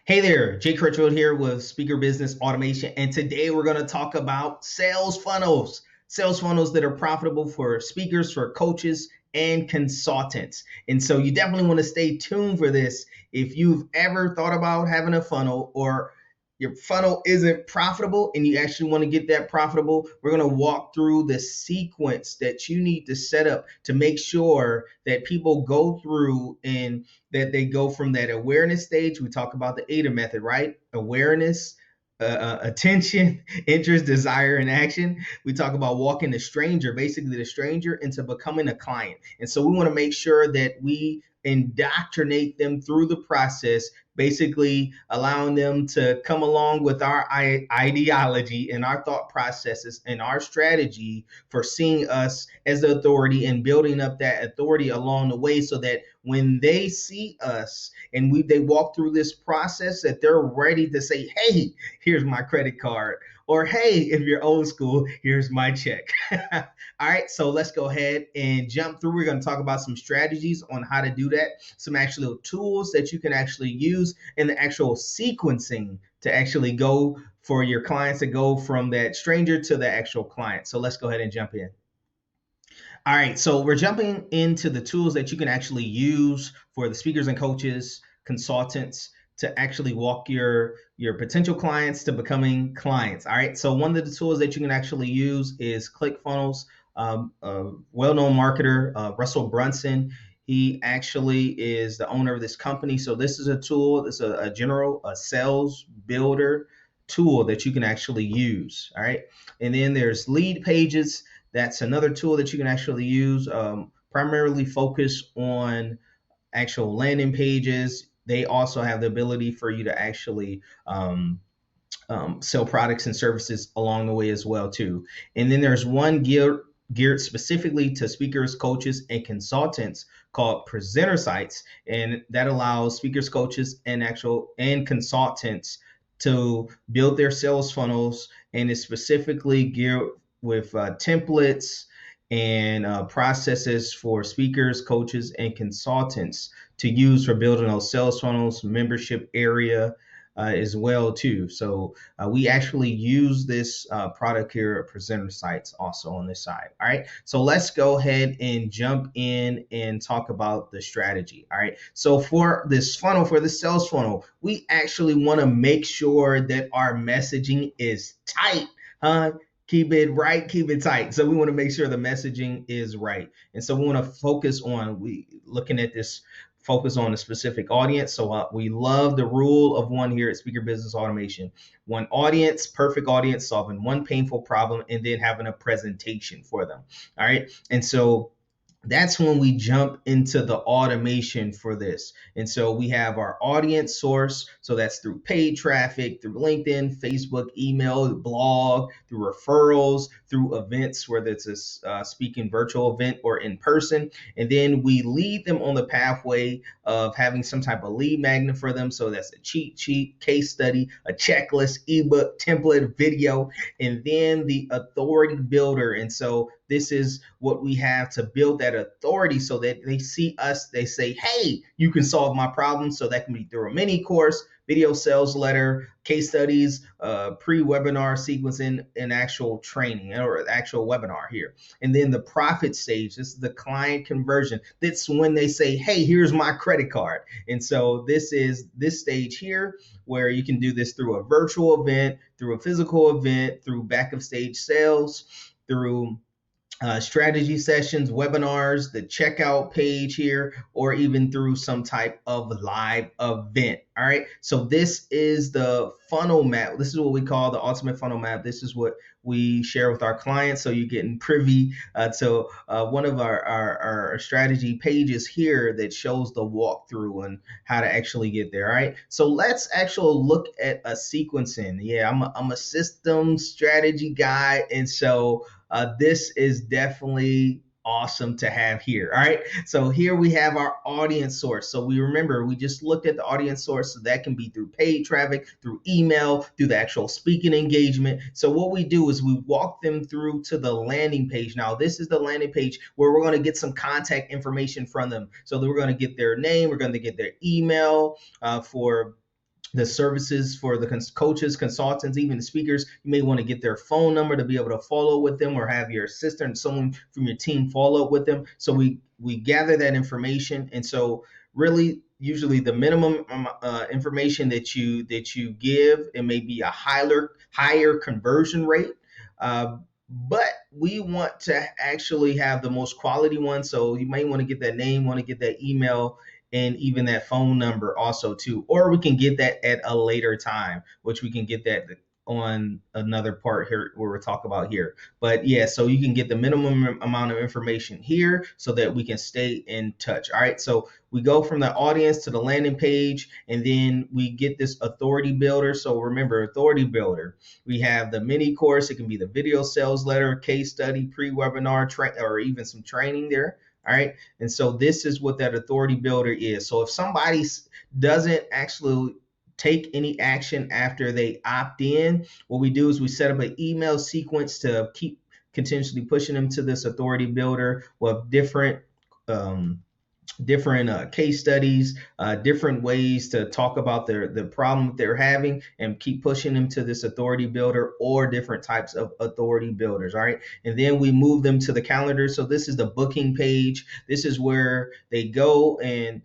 Hey there, Jay Crutchfield here with Speaker Business Automation, and today we're going to talk about sales funnels that are profitable for speakers, for coaches, and consultants. And so you definitely want to stay tuned for this. If you've ever thought about having a funnel or your funnel isn't profitable and you actually want to get that profitable, we're going to walk through the sequence that you need to set up to make sure that people go through and that they go from that awareness stage. We talk about the AIDA method, right? Awareness, attention, interest, desire, and action. We talk about walking the stranger, basically the stranger, into becoming a client. And so we want to make sure that we indoctrinate them through the process, basically allowing them to come along with our ideology and our thought processes and our strategy for seeing us as the authority and building up that authority along the way, so that when they see us and they walk through this process, that they're ready to say, hey, here's my credit card, or hey, if you're old school, here's my check. All right, so let's go ahead and jump through. We're going to talk about some strategies on how to do that, some actual tools that you can actually use, and the actual sequencing to actually go for your clients to go from that stranger to the actual client. So let's go ahead and jump in. All right, so we're jumping into the tools that you can actually use for the speakers and coaches, consultants, to actually walk your potential clients to becoming clients. All right, so one of the tools that you can actually use is ClickFunnels. A well-known marketer, Russell Brunson, he actually is the owner of this company. So this is a tool. It's a sales builder tool that you can actually use. All right, and then there's Lead Pages. That's another tool that you can actually use, primarily focus on actual landing pages. They also have the ability for you to actually sell products and services along the way as well too. And then there's one geared specifically to speakers, coaches, and consultants called Presenter Sites, and that allows speakers, coaches, and consultants to build their sales funnels, and is specifically geared with templates and processes for speakers, coaches, and consultants to use for building those sales funnels, membership area, as well too. So we actually use this product here at Presenter Sites also on this side. All right, so let's go ahead and jump in and talk about the strategy. All right, so for this funnel, for the sales funnel, we actually want to make sure that our messaging is tight, huh? Keep it right, keep it tight. So we want to make sure the messaging is right. And so we want to focus on looking at this, focus on a specific audience. So we love the rule of one here at Speaker Business Automation. One audience, perfect audience, solving one painful problem, and then having a presentation for them. All right. And so that's when we jump into the automation for this. And so we have our audience source. So that's through paid traffic, through LinkedIn, Facebook, email, blog, through referrals, through events, whether it's a speaking virtual event or in person. And then we lead them on the pathway of having some type of lead magnet for them. So that's a cheat sheet, case study, a checklist, ebook, template, video, and then the authority builder. And so this is what we have to build that authority, so that they see us, they say, hey, you can solve my problem. So that can be through a mini course, video sales letter, case studies, pre-webinar sequencing, and actual training or actual webinar here. And then the profit stage, this is the client conversion. That's when they say, hey, here's my credit card. And so this is this stage here where you can do this through a virtual event, through a physical event, through back of stage sales, through strategy sessions, webinars, the checkout page here, or even through some type of live event. All right. So this is the funnel map. This is what we call the ultimate funnel map. This is what we share with our clients. So you're getting privy to one of our strategy pages here that shows the walkthrough and how to actually get there. All right. So let's actually look at a sequencing. Yeah, I'm a system strategy guy. And so this is definitely awesome to have here. All right. So here we have our audience source. So we just looked at the audience source. So that can be through paid traffic, through email, through the actual speaking engagement. So what we do is we walk them through to the landing page. Now, this is the landing page where we're going to get some contact information from them. So that we're going to get their name, we're going to get their email for the services for the coaches, consultants, even the speakers. You may want to get their phone number to be able to follow with them, or have your assistant, someone from your team, follow up with them. So we gather that information, and so really, usually the minimum information that you give, it may be a higher conversion rate. But we want to actually have the most quality one. So you might want to get that name, want to get that email, and even that phone number also too. Or we can get that at a later time, which we can get that on another part here where we're talking about here. But yeah, so you can get the minimum amount of information here so that we can stay in touch. All right, so we go from the audience to the landing page, and then we get this authority builder. So remember, authority builder, we have the mini course. It can be the video sales letter, case study, pre-webinar, or even some training there. All right, and so this is what that authority builder is. So if somebody doesn't actually take any action after they opt in, what we do is we set up an email sequence to keep continuously pushing them to this authority builder with different case studies, different ways to talk about the problem that they're having, and keep pushing them to this authority builder or different types of authority builders. All right, and then we move them to the calendar. So this is the booking page. This is where they go and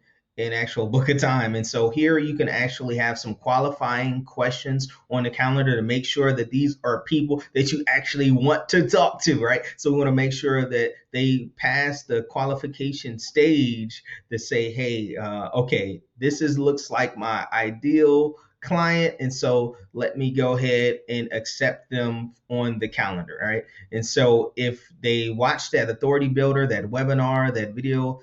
actual book a time. And so here you can actually have some qualifying questions on the calendar to make sure that these are people that you actually want to talk to, right? So we want to make sure that they pass the qualification stage to say, hey, okay, looks like my ideal client, and so let me go ahead and accept them on the calendar. All right, and so if they watch that authority builder, that webinar, that video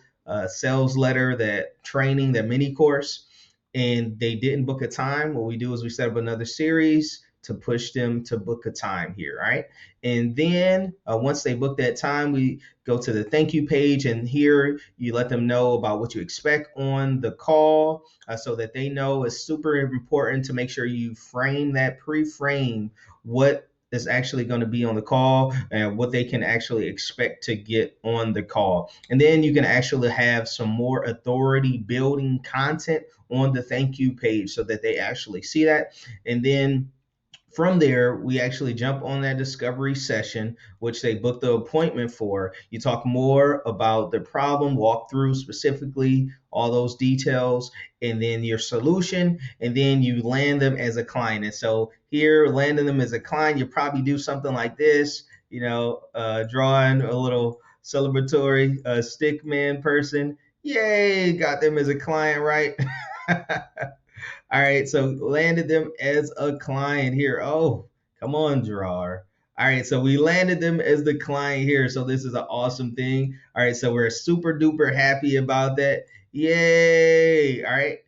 sales letter, that training, that mini course, and they didn't book a time, what we do is we set up another series to push them to book a time here. All right, and then once they book that time, we go to the thank you page, and here you let them know about what you expect on the call, so that they know. It's super important to make sure you pre-frame what is actually going to be on the call and what they can actually expect to get on the call. And then you can actually have some more authority building content on the thank you page so that they actually see that. And then from there, we actually jump on that discovery session, which they book the appointment for. You talk more about the problem, walk through specifically all those details, and then your solution, and then you land them as a client. And so here, landing them as a client, you probably do something like this, drawing a little celebratory stick man person. Yay, got them as a client, right? All right, so landed them as a client here. Oh, come on, Gerard. All right, so we landed them as the client here. So this is an awesome thing. All right, so we're super duper happy about that. Yay. All right.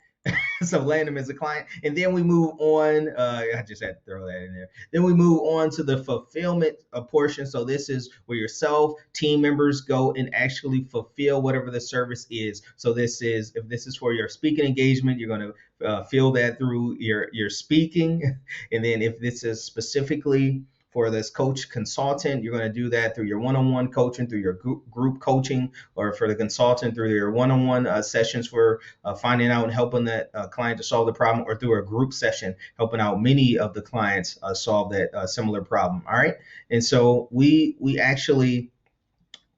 So land them as a client, and then we move on. I just had to throw that in there. Then we move on to the fulfillment portion. So this is where yourself, team members go and actually fulfill whatever the service is. So if this is for your speaking engagement, you're going to fill that through your speaking, and then if this is specifically for this coach consultant, you're going to do that through your one-on-one coaching, through your group coaching, or for the consultant through your one-on-one sessions for finding out and helping that client to solve the problem, or through a group session helping out many of the clients solve that similar problem. All right, and so we actually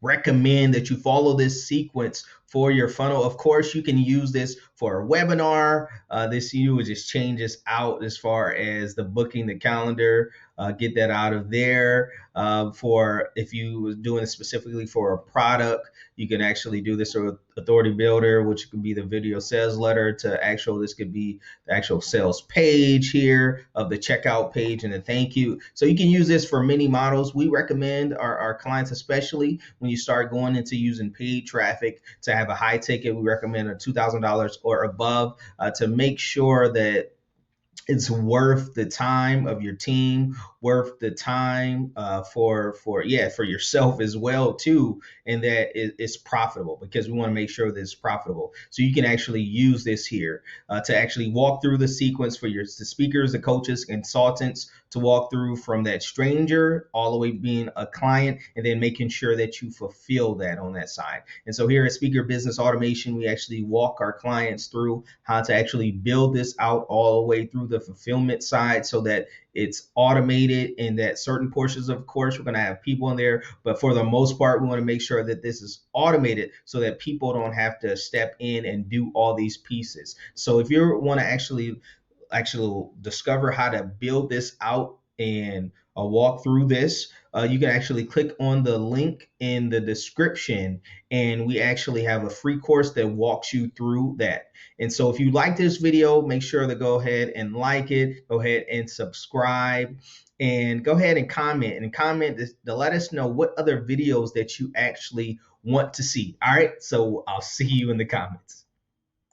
recommend that you follow this sequence for your funnel. Of course, you can use this for a webinar. This would just changes out as far as the booking, the calendar, get that out of there. For if you was doing it specifically for a product, you can actually do this with authority builder, which could be the video sales letter this could be the actual sales page here of the checkout page and the thank you. So you can use this for many models. We recommend our clients, especially when you start going into using paid traffic, to have a high ticket. We recommend a $2,000 or above to make sure that it's worth the time of your team, worth the time for yourself as well too, and that it's profitable, because we want to make sure that it's profitable. So you can actually use this here to actually walk through the sequence for the speakers, the coaches, consultants, to walk through from that stranger all the way being a client, and then making sure that you fulfill that on that side. And so here at Speaker Business Automation, we actually walk our clients through how to actually build this out all the way through the fulfillment side so that it's automated, and that certain portions, of course, we're going to have people in there, but for the most part, we want to make sure that this is automated so that people don't have to step in and do all these pieces. So if you want to actually discover how to build this out and walk through this, you can actually click on the link in the description, and we actually have a free course that walks you through that. And so if you like this video, make sure to go ahead and like it, go ahead and subscribe, and go ahead and comment to let us know what other videos that you actually want to see. All right, so I'll see you in the comments.